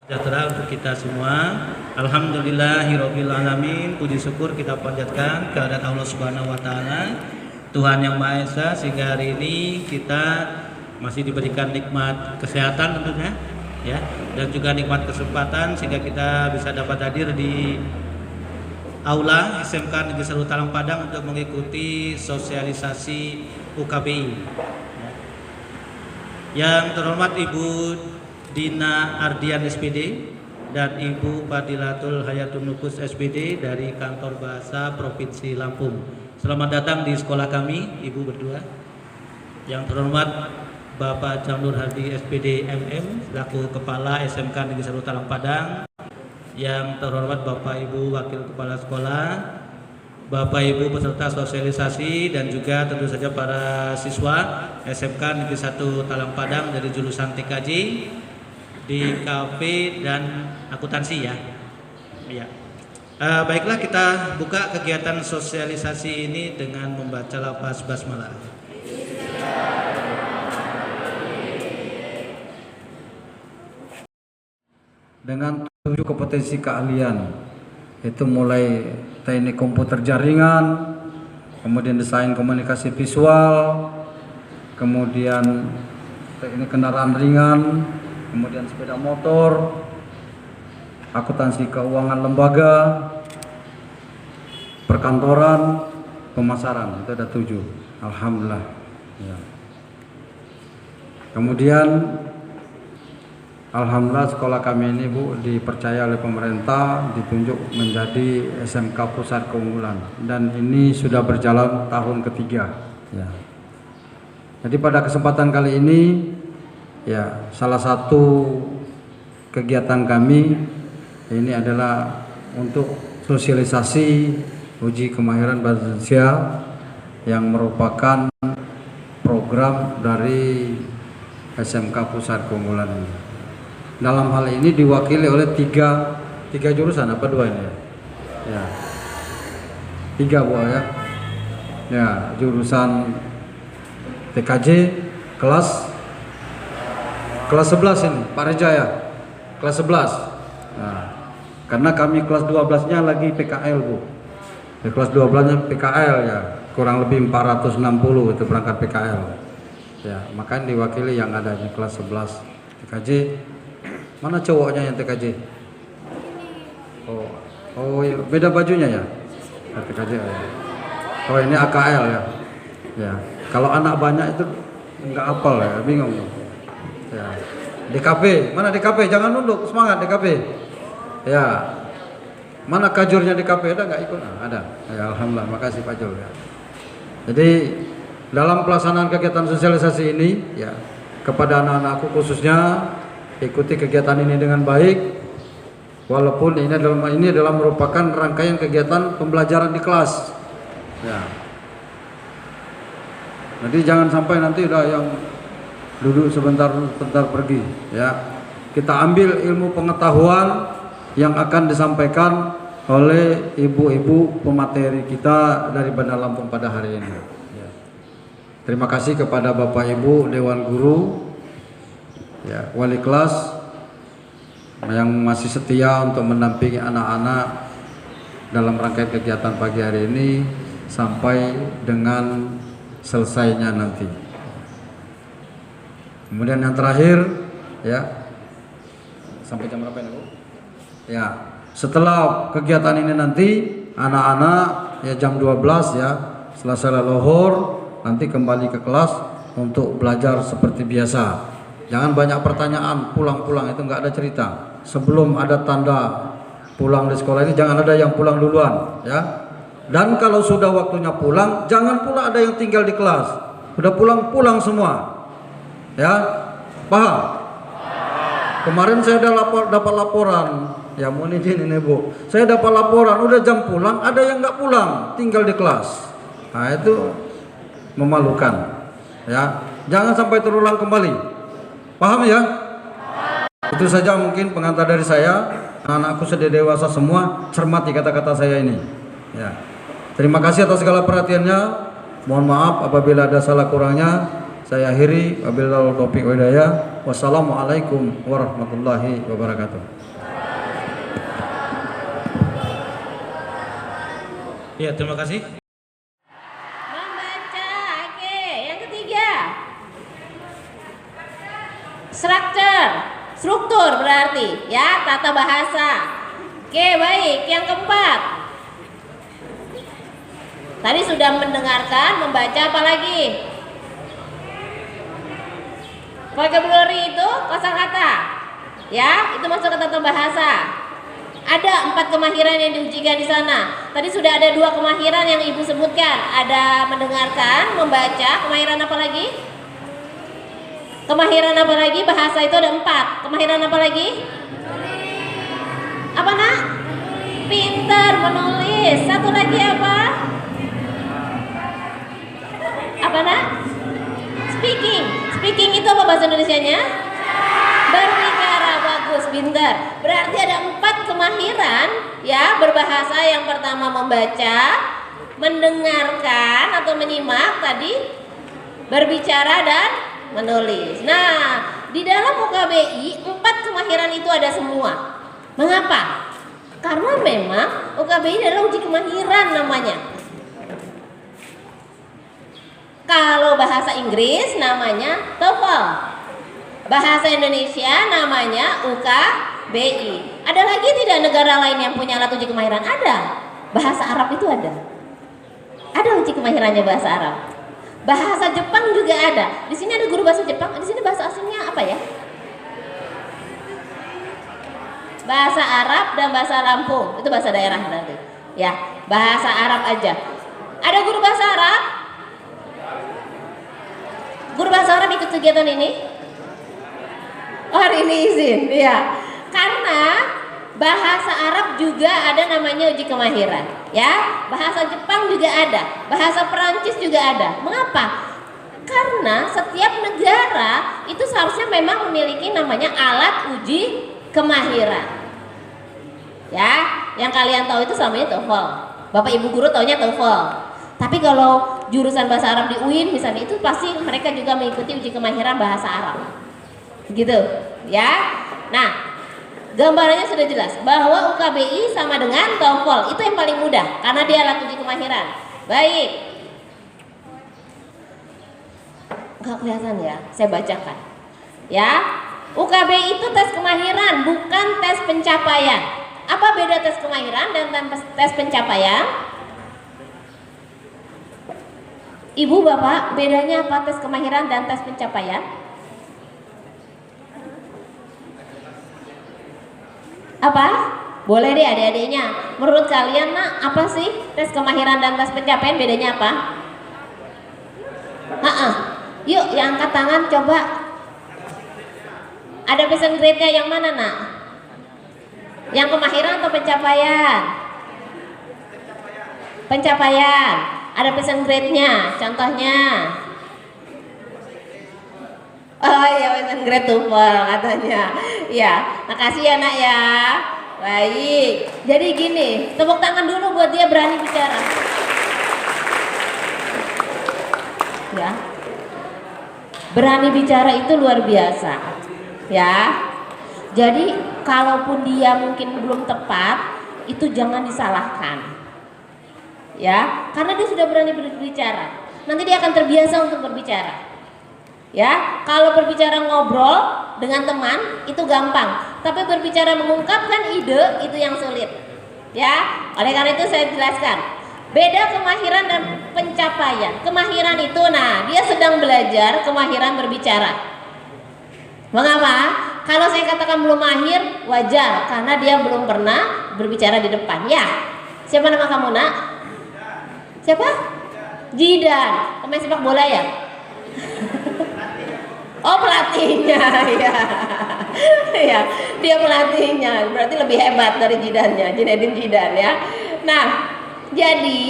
Sejahtera untuk kita semua. Alhamdulillahirabbil alamin. Puji syukur kita panjatkan kehadirat Allah Subhanahu wa taala, Tuhan yang Maha Esa, sehingga hari ini kita masih diberikan nikmat kesehatan tentunya ya, dan juga nikmat kesempatan sehingga kita bisa dapat hadir di aula SMK Negeri 1 Talang Padang untuk mengikuti sosialisasi UKBI. Yang terhormat Ibu Dina Ardian SPD dan Ibu Fadilatul Hayatun Nufus SPD dari Kantor Bahasa Provinsi Lampung. Selamat datang di sekolah kami, Ibu berdua. Yang terhormat Bapak Jamnur Hardi SPD MM selaku Kepala SMK Negeri 1 Talang Padang. Yang terhormat Bapak Ibu Wakil Kepala Sekolah, Bapak Ibu peserta sosialisasi, dan juga tentu saja para siswa SMK Negeri 1 Talang Padang dari jurusan TKJ di KP dan akuntansi ya. Ya. Baiklah, kita buka kegiatan sosialisasi ini dengan membaca lafaz basmalah. Dengan 7 kompetensi keahlian, itu mulai teknik komputer jaringan, kemudian desain komunikasi visual, kemudian teknik kendaraan ringan, kemudian sepeda motor, akuntansi keuangan lembaga, perkantoran, pemasaran. Itu ada 7. Alhamdulillah ya. Kemudian alhamdulillah sekolah kami ini Bu dipercaya oleh pemerintah, ditunjuk menjadi SMK Pusat Keunggulan, dan ini sudah berjalan tahun ketiga ya. Jadi pada kesempatan kali ini ya, salah satu kegiatan kami ini adalah untuk sosialisasi uji kemahiran bahasa Indonesia yang merupakan program dari SMK Pusat Keunggulan ini. Dalam hal ini diwakili oleh tiga jurusan, apa 2 ini ya? 3 Bu ya. Ya, jurusan TKJ kelas 11 ini, Pak Reja ya, kelas 11. Nah, karena kami kelas 12-nya lagi PKL Bu. Ya, kelas 12-nya PKL ya, kurang lebih 460 itu berangkat PKL. Ya, makanya diwakili yang ada di kelas 11 TKJ. Mana cowoknya yang TKJ? Oh iya, beda bajunya ya? TKJ ya. Oh ini AKL ya. Ya, kalau anak banyak itu nggak hafal ya, bingung. Ya. DKP, mana DKP? Jangan nunduk, semangat DKP. Ya. Mana kajurnya DKP? Ada nggak ikut? Ada. Ya, alhamdulillah, makasih Pak Jul ya. Jadi dalam pelaksanaan kegiatan sosialisasi ini ya, kepada anak-anakku khususnya, ikuti kegiatan ini dengan baik, walaupun ini adalah merupakan rangkaian kegiatan pembelajaran di kelas ya. Jadi jangan sampai nanti udah yang duduk sebentar pergi ya. Kita ambil ilmu pengetahuan yang akan disampaikan oleh ibu-ibu pemateri kita dari Bandar Lampung pada hari ini ya. Terima kasih kepada Bapak Ibu Dewan Guru ya, wali kelas yang masih setia untuk mendampingi anak-anak dalam rangkaian kegiatan pagi hari ini sampai dengan selesainya nanti. Kemudian yang terakhir ya, sampai jam berapa ini Bu? Ya, setelah kegiatan ini nanti anak-anak ya jam 12 ya, selesai lohor nanti kembali ke kelas untuk belajar seperti biasa. Jangan banyak pertanyaan, pulang-pulang itu nggak ada cerita. Sebelum ada tanda pulang di sekolah ini jangan ada yang pulang duluan ya. Dan kalau sudah waktunya pulang, jangan pula ada yang tinggal di kelas. Sudah pulang semua. Ya, paham? Kemarin saya dapat laporan, ya mohon izin ini Bu. Saya dapat laporan, udah jam pulang, ada yang nggak pulang, tinggal di kelas. Nah itu memalukan. Ya, jangan sampai terulang kembali. Paham ya? Itu saja mungkin pengantar dari saya. Anak-anakku sudah dewasa semua, cermati kata-kata saya ini. Ya. Terima kasih atas segala perhatiannya. Mohon maaf apabila ada salah kurangnya. saya akhiri, wabillahi taufiq wal hidayah. Wassalamualaikum warahmatullahi wabarakatuh. Ya, terima kasih. Membaca, oke. Yang ketiga, struktur berarti ya, tata bahasa. Oke, baik. Yang keempat, tadi sudah mendengarkan, membaca, apa lagi? Vocabulary itu kosakata, ya, itu masuk ke tata bahasa. Ada 4 kemahiran yang diujikan di sana. Tadi sudah ada 2 kemahiran yang ibu sebutkan. Ada mendengarkan, membaca. Kemahiran apa lagi? Kemahiran apa lagi? Bahasa itu ada 4. Kemahiran apa lagi? Apa nak? Pintar menulis. Satu lagi apa? Apa nak? Speaking. Speaking itu apa bahasa Indonesianya? Berbicara. Bagus, pintar. Berarti ada 4 kemahiran ya berbahasa. Yang pertama membaca, mendengarkan atau menyimak, tadi berbicara dan menulis. Nah, di dalam UKBI 4 kemahiran itu ada semua. Mengapa? Karena memang UKBI adalah uji kemahiran namanya. Kalau bahasa Inggris namanya TOEFL. Bahasa Indonesia namanya UKBI. Ada lagi tidak negara lain yang punya alat uji kemahiran? Ada. Bahasa Arab itu ada. Ada uji kemahirannya bahasa Arab. Bahasa Jepang juga ada. Di sini ada guru bahasa Jepang. Di sini bahasa aslinya apa ya? Bahasa Arab dan bahasa Lampung. Itu bahasa daerah berarti. Ya, bahasa Arab aja. Ada guru bahasa Arab? Guru bahasa Arab ikut kegiatan ini? Oh, hari ini izin, ya. Karena bahasa Arab juga ada namanya uji kemahiran, ya. Bahasa Jepang juga ada, bahasa Perancis juga ada. Mengapa? Karena setiap negara itu seharusnya memang memiliki namanya alat uji kemahiran. Ya, yang kalian tahu itu selamanya TOEFL. Bapak Ibu guru taunya TOEFL. Tapi kalau jurusan bahasa Arab di UIN misalnya, itu pasti mereka juga mengikuti uji kemahiran bahasa Arab. Gitu, ya. Nah, gambarannya sudah jelas bahwa UKBI sama dengan TOEFL. Itu yang paling mudah karena dia alat uji kemahiran. Baik. Enggak kelihatan ya, saya bacakan. Ya. UKBI itu tes kemahiran, bukan tes pencapaian. Apa beda tes kemahiran dan tes pencapaian? Ibu, Bapak, bedanya apa tes kemahiran dan tes pencapaian? Apa? Boleh deh adik-adiknya. Menurut kalian, nak, apa sih tes kemahiran dan tes pencapaian, bedanya apa? Yuk, yang angkat tangan coba. Ada passing grade-nya yang mana, nak? Yang kemahiran atau pencapaian? Pencapaian. Ada passing grade-nya. Contohnya? Oh iya, passing grade TOEFL katanya. Ya, makasih ya nak ya. Baik. Jadi gini, tepuk tangan dulu buat dia berani bicara. Ya. Berani bicara itu luar biasa. Ya. Jadi kalaupun dia mungkin belum tepat, itu jangan disalahkan. Ya, karena dia sudah berani berbicara. Nanti dia akan terbiasa untuk berbicara. Ya, kalau berbicara ngobrol dengan teman itu gampang, tapi berbicara mengungkapkan ide itu yang sulit. Ya, oleh karena itu saya jelaskan beda kemahiran dan pencapaian. Kemahiran itu, nah, dia sedang belajar kemahiran berbicara. Mengapa? Kalau saya katakan belum mahir, wajar karena dia belum pernah berbicara di depan. Ya, siapa nama kamu, nak? Siapa? Jidan. Pemain sepak bola ya? Oh, pelatihnya, ya. Ya, dia pelatihnya, berarti lebih hebat dari Jidannya, Zinedine Zidane ya. Nah, jadi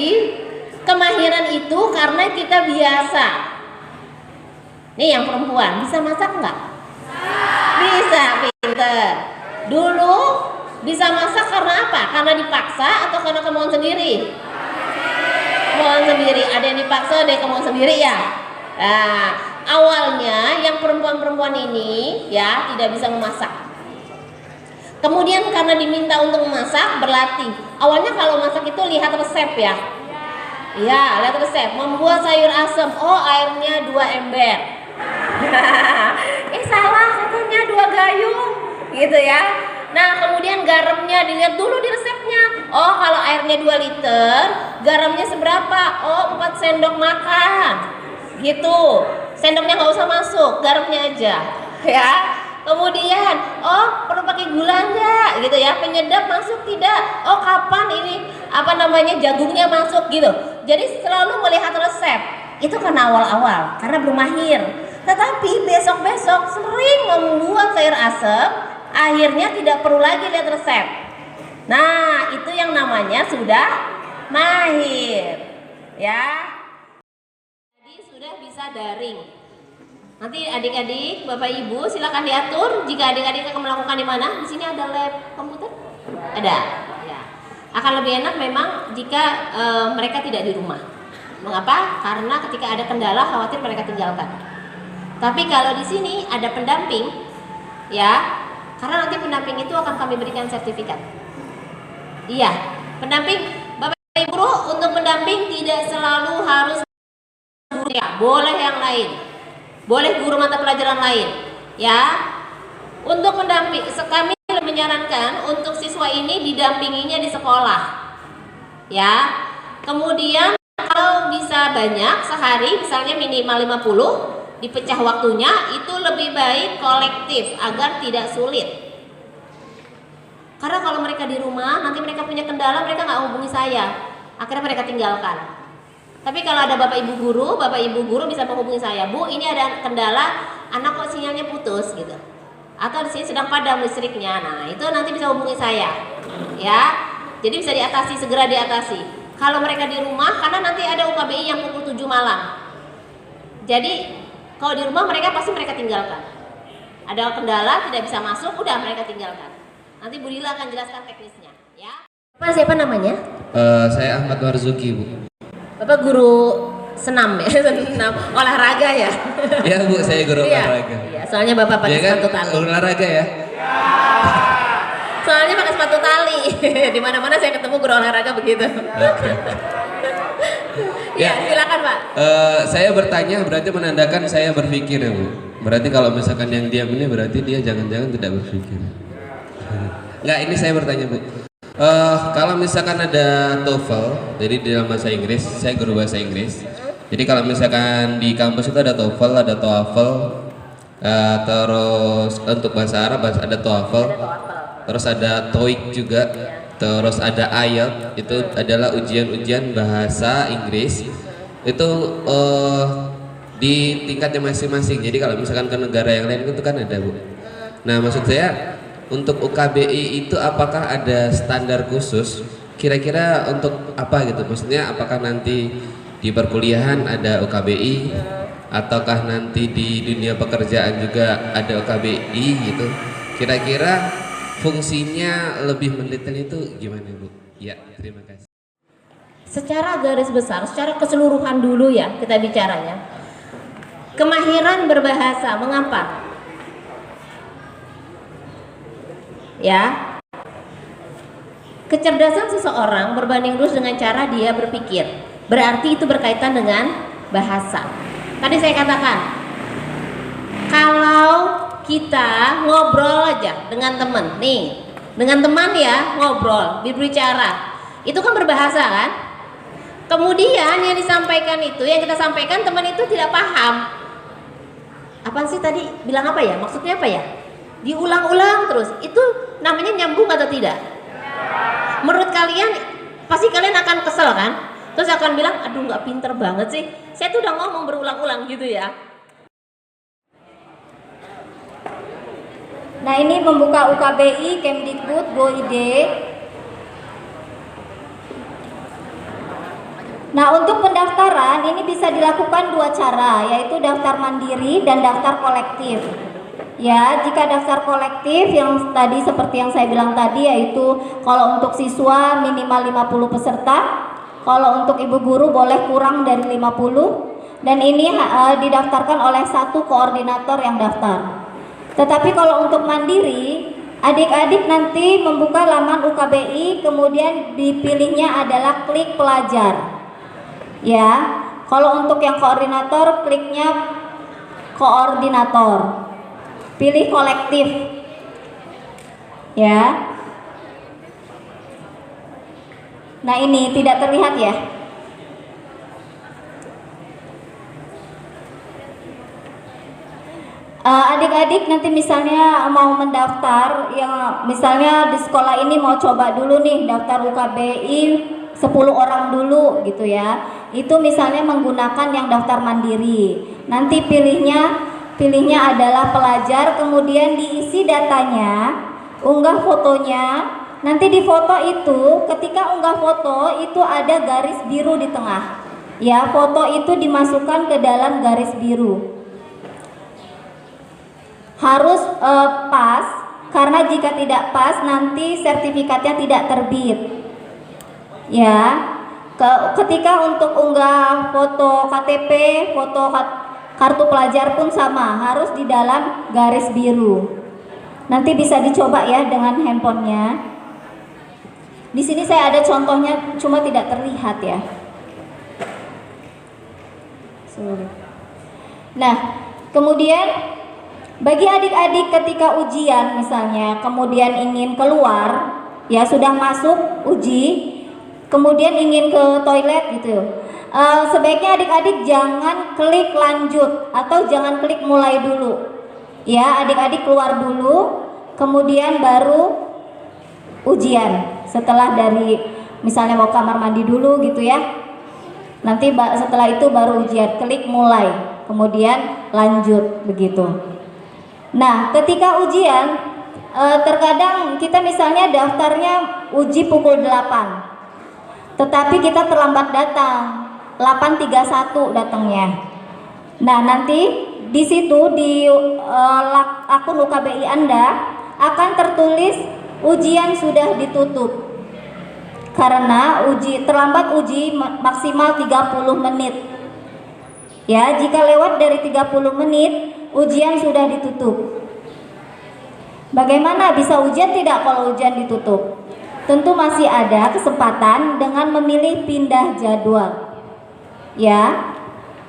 kemahiran itu karena kita biasa. Nih yang perempuan, bisa masak nggak? Bisa, pinter. Dulu bisa masak karena apa? Karena dipaksa atau karena kemauan sendiri? Kemauan sendiri. Ada yang dipaksa, ada yang kemauan sendiri ya. Nah, awalnya yang perempuan-perempuan ini ya tidak bisa memasak. Kemudian karena diminta untuk memasak, berlatih. Awalnya kalau masak itu lihat resep ya. Iya, lihat resep. Membuat sayur asem. Oh, airnya 2 ember. Salah, katanya 2 gayung. Gitu ya. Nah, kemudian garamnya dilihat dulu di resepnya. Oh, kalau airnya 2 liter, garamnya seberapa? Oh, 4 sendok makan. Gitu. Sendoknya nggak usah masuk, garamnya aja. Ya. Kemudian, oh perlu pakai gula nggak, gitu ya? Penyedap masuk tidak? Oh kapan ini jagungnya masuk gitu? Jadi selalu melihat resep. Itu karena awal-awal, karena belum mahir. Tetapi besok-besok sering membuat sayur asem, akhirnya tidak perlu lagi lihat resep. Nah itu yang namanya sudah mahir, ya. Jadi sudah bisa daring. Nanti adik-adik, bapak ibu silakan diatur jika adik-adik akan melakukan di mana. Di sini ada lab komputer, ada. Ya. Akan lebih enak memang jika mereka tidak di rumah. Mengapa? Karena ketika ada kendala khawatir mereka tinggalkan. Tapi kalau di sini ada pendamping, ya, karena nanti pendamping itu akan kami berikan sertifikat. Iya, pendamping bapak ibu guru untuk pendamping tidak selalu harus guru ya, boleh yang lain. Boleh guru mata pelajaran lain, ya. Untuk pendamping, kami menyarankan untuk siswa ini didampinginya di sekolah, ya. Kemudian kalau bisa banyak sehari, misalnya minimal 50, dipecah waktunya, itu lebih baik kolektif agar tidak sulit. Karena kalau mereka di rumah, nanti mereka punya kendala, mereka nggak hubungi saya, akhirnya mereka tinggalkan. Tapi kalau ada bapak ibu guru bisa menghubungi saya, Bu, ini ada kendala, anak kok sinyalnya putus gitu, atau di sini sedang padam listriknya. Nah itu nanti bisa hubungi saya, ya. Jadi bisa diatasi, segera diatasi. Kalau mereka di rumah, karena nanti ada UKBI yang pukul 7 malam. Jadi kalau di rumah mereka tinggalkan. Ada kendala tidak bisa masuk, udah mereka tinggalkan. Nanti Bu Lila akan jelaskan teknisnya, ya. Pak siapa namanya? Saya Ahmad Marzuki, Bu. Bapak guru senam ya, senam olahraga ya? Iya Bu, saya guru olahraga. Iya, soalnya Bapak pakai sepatu tali. Guru olahraga ya? Soalnya pakai sepatu tali. Di mana-mana saya ketemu guru olahraga begitu. Oke. Ya, silakan Pak. Saya bertanya berarti menandakan saya berpikir ya Bu. Berarti kalau misalkan yang diam ini berarti dia jangan-jangan tidak berpikir. Enggak, ini saya bertanya Bu. Kalau misalkan ada TOEFL, jadi di dalam bahasa Inggris, saya guru bahasa Inggris. Jadi kalau misalkan di kampus itu ada TOEFL, ada TOEFL, terus untuk bahasa Arab ada TOEFL, terus ada TOEIC juga, terus ada IELTS, itu adalah ujian-ujian bahasa Inggris. Itu di tingkatnya masing-masing. Jadi kalau misalkan ke negara yang lain itu kan ada Bu. Nah maksud saya, untuk UKBI itu apakah ada standar khusus? Kira-kira untuk apa gitu? Maksudnya apakah nanti di perkuliahan ada UKBI, ataukah nanti di dunia pekerjaan juga ada UKBI gitu? Kira-kira fungsinya lebih mendetail itu gimana Bu? Ya, terima kasih. Secara garis besar, secara keseluruhan dulu ya kita bicaranya. Kemahiran berbahasa, mengapa? Ya, kecerdasan seseorang berbanding lurus dengan cara dia berpikir. Berarti itu berkaitan dengan bahasa. Tadi saya katakan, kalau kita ngobrol aja dengan teman, nih, dengan teman ya ngobrol, berbicara, itu kan berbahasa kan? Kemudian yang disampaikan itu, yang kita sampaikan teman itu tidak paham. Apaan sih tadi? Bilang apa ya? Maksudnya apa ya? Diulang-ulang terus, itu namanya nyambung atau tidak? Menurut kalian pasti kalian akan kesel kan? Terus akan bilang, aduh nggak pinter banget sih, saya tuh udah ngomong berulang-ulang gitu ya. Nah ini membuka UKBI, Kemdikbud, GoID. Nah untuk pendaftaran ini bisa dilakukan 2 cara, yaitu daftar mandiri dan daftar kolektif. Ya, jika daftar kolektif yang tadi seperti yang saya bilang tadi, yaitu kalau untuk siswa minimal 50 peserta, kalau untuk ibu guru boleh kurang dari 50, dan ini didaftarkan oleh satu koordinator yang daftar. Tetapi kalau untuk mandiri, adik-adik nanti membuka laman UKBI, kemudian dipilihnya adalah klik pelajar. Ya, kalau untuk yang koordinator, kliknya koordinator. Pilih kolektif. Ya. Nah, ini tidak terlihat ya. Adik-adik nanti misalnya mau mendaftar, yang misalnya di sekolah ini mau coba dulu nih daftar UKBI 10 orang dulu gitu ya. Itu misalnya menggunakan yang daftar mandiri. Nanti pilihnya adalah pelajar, kemudian diisi datanya, unggah fotonya. Nanti di foto itu, ketika unggah foto itu ada garis biru di tengah. Ya, foto itu dimasukkan ke dalam garis biru. Harus pas, karena jika tidak pas nanti sertifikatnya tidak terbit. Ya, ketika untuk unggah foto KTP, foto kartu pelajar pun sama, harus di dalam garis biru. Nanti bisa dicoba ya dengan handphonenya. Di sini saya ada contohnya, cuma tidak terlihat ya. Nah, kemudian bagi adik-adik ketika ujian misalnya, kemudian ingin keluar, ya sudah masuk uji, kemudian ingin ke toilet gitu, sebaiknya adik-adik jangan klik lanjut atau jangan klik mulai dulu. Ya, adik-adik keluar dulu, kemudian baru ujian. Setelah dari misalnya mau kamar mandi dulu gitu ya, nanti setelah itu baru ujian, klik mulai, kemudian lanjut begitu. Nah, ketika ujian, terkadang kita misalnya daftarnya uji pukul 8, tetapi kita terlambat datang, 8.31 datangnya. Nah, nanti di situ di akun UKBI Anda akan tertulis ujian sudah ditutup. Karena terlambat uji maksimal 30 menit. Ya, jika lewat dari 30 menit, ujian sudah ditutup. Bagaimana bisa ujian tidak kalau ujian ditutup? Tentu masih ada kesempatan dengan memilih pindah jadwal. Ya,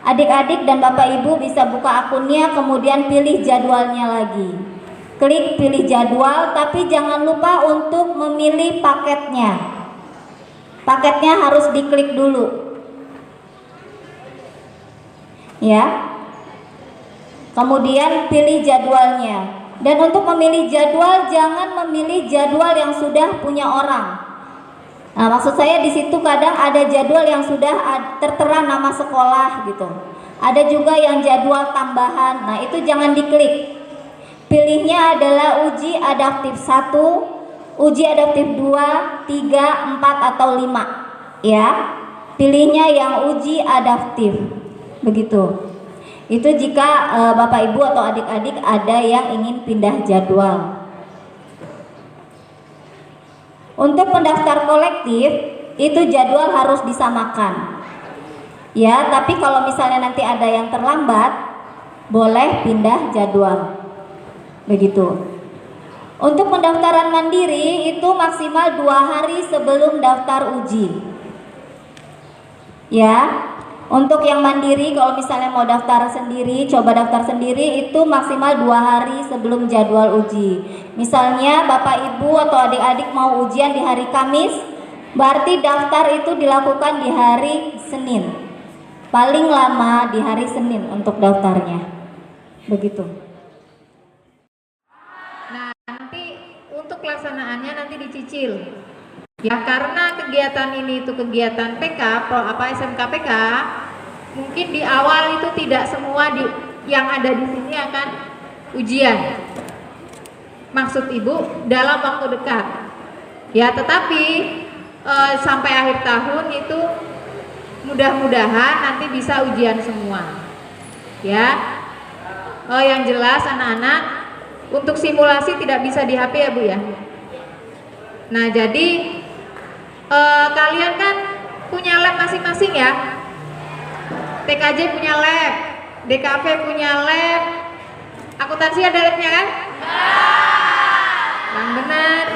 adik-adik dan Bapak Ibu bisa buka akunnya, kemudian pilih jadwalnya lagi. Klik pilih jadwal, tapi jangan lupa untuk memilih paketnya. Paketnya harus diklik dulu. Ya. Kemudian pilih jadwalnya. Dan untuk memilih jadwal, jangan memilih jadwal yang sudah punya orang. Nah, maksud saya di situ kadang ada jadwal yang sudah tertera nama sekolah gitu. Ada juga yang jadwal tambahan. Nah, itu jangan diklik. Pilihnya adalah uji adaptif 1, uji adaptif 2, 3, 4 atau 5. Ya. Pilihnya yang uji adaptif. Begitu. Itu jika Bapak Ibu atau adik-adik ada yang ingin pindah jadwal. Untuk pendaftar kolektif itu jadwal harus disamakan. Ya, tapi kalau misalnya nanti ada yang terlambat, boleh pindah jadwal. Begitu. Untuk pendaftaran mandiri itu maksimal 2 hari sebelum daftar uji. Ya. Untuk yang mandiri, kalau misalnya mau daftar sendiri, coba daftar sendiri, itu maksimal 2 hari sebelum jadwal uji. Misalnya Bapak Ibu atau adik-adik mau ujian di hari Kamis, berarti daftar itu dilakukan di hari Senin. Paling lama di hari Senin untuk daftarnya. Begitu. Nah, nanti untuk pelaksanaannya nanti dicicil. Ya, karena kegiatan ini itu kegiatan PK, SMK PK, mungkin di awal itu tidak semua yang ada di sini akan ujian. Maksud Ibu dalam waktu dekat. Ya, tetapi sampai akhir tahun itu mudah-mudahan nanti bisa ujian semua. Ya, yang jelas anak-anak untuk simulasi tidak bisa di HP ya Bu ya. Nah, jadi kalian kan punya lab masing-masing ya. TKJ punya lab, DKV punya lab, akuntansi ada labnya kan? Yang benar.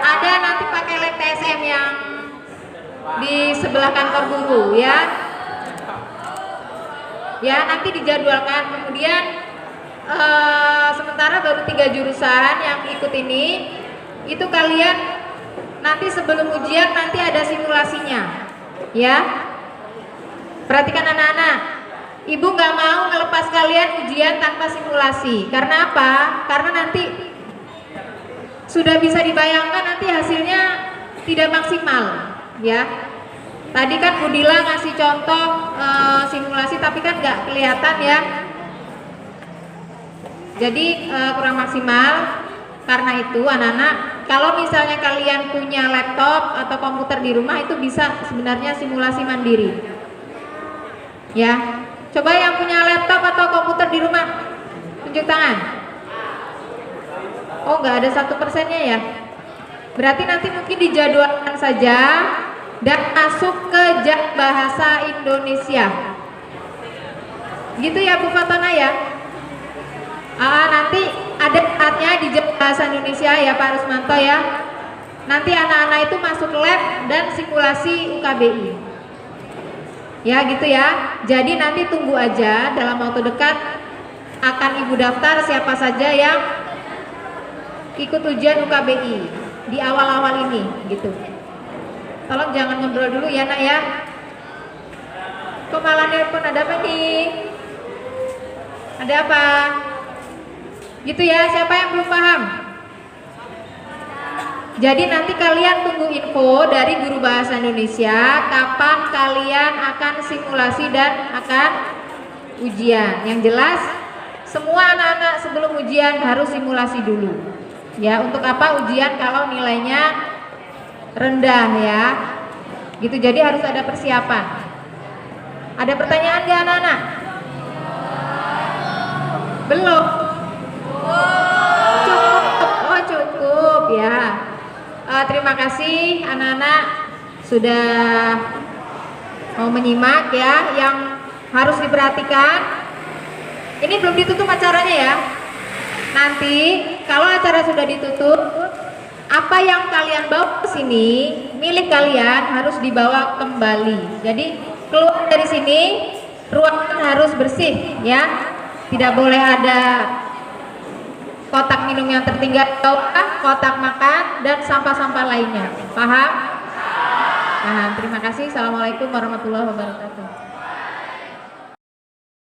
Ada nanti pakai lab TSM yang di sebelah kantor guru ya. Ya nanti dijadwalkan. Kemudian sementara baru 3 jurusan yang ikut ini, itu kalian nanti sebelum ujian nanti ada simulasinya ya. Perhatikan anak-anak, ibu nggak mau ngelepas kalian ujian tanpa simulasi. Karena apa? Karena nanti sudah bisa dibayangkan nanti hasilnya tidak maksimal ya. Tadi kan Bu Dila ngasih contoh simulasi tapi kan nggak kelihatan ya. Jadi kurang maksimal. Karena itu anak-anak, kalau misalnya kalian punya laptop atau komputer di rumah itu bisa sebenarnya simulasi mandiri. Ya, coba yang punya laptop atau komputer di rumah, tunjuk tangan. Oh, nggak ada 1%-nya ya. Berarti nanti mungkin dijadwalkan saja dan masuk ke JAK Bahasa Indonesia. Gitu ya Bu Fatona ya. Nanti ada saatnya di JAK Bahasa Indonesia ya Pak Rusmanto ya. Nanti anak-anak itu masuk lab dan simulasi UKBI. Ya gitu ya. Jadi nanti tunggu aja, dalam waktu dekat akan Ibu daftar siapa saja yang ikut ujian UKBI di awal-awal ini gitu. Tolong jangan ngobrol dulu ya nak ya. Kok malah nelpon, ada apa nih? Ada apa? Gitu ya, siapa yang belum paham? Jadi nanti kalian tunggu info dari guru bahasa Indonesia kapan kalian akan simulasi dan akan ujian. Yang jelas semua anak-anak sebelum ujian harus simulasi dulu. Ya, untuk apa ujian kalau nilainya rendah ya. Gitu, jadi harus ada persiapan. Ada pertanyaan nggak anak-anak? Belum? Cukup, oh cukup ya. Terima kasih anak-anak sudah mau menyimak ya. Yang harus diperhatikan, ini belum ditutup acaranya ya. Nanti kalau acara sudah ditutup, apa yang kalian bawa ke sini milik kalian harus dibawa kembali. Jadi keluar dari sini ruangan harus bersih ya. Tidak boleh ada kotak minum yang tertinggal, kotak makan dan sampah-sampah lainnya. Paham? Paham. Terima kasih. Assalamualaikum warahmatullahi wabarakatuh.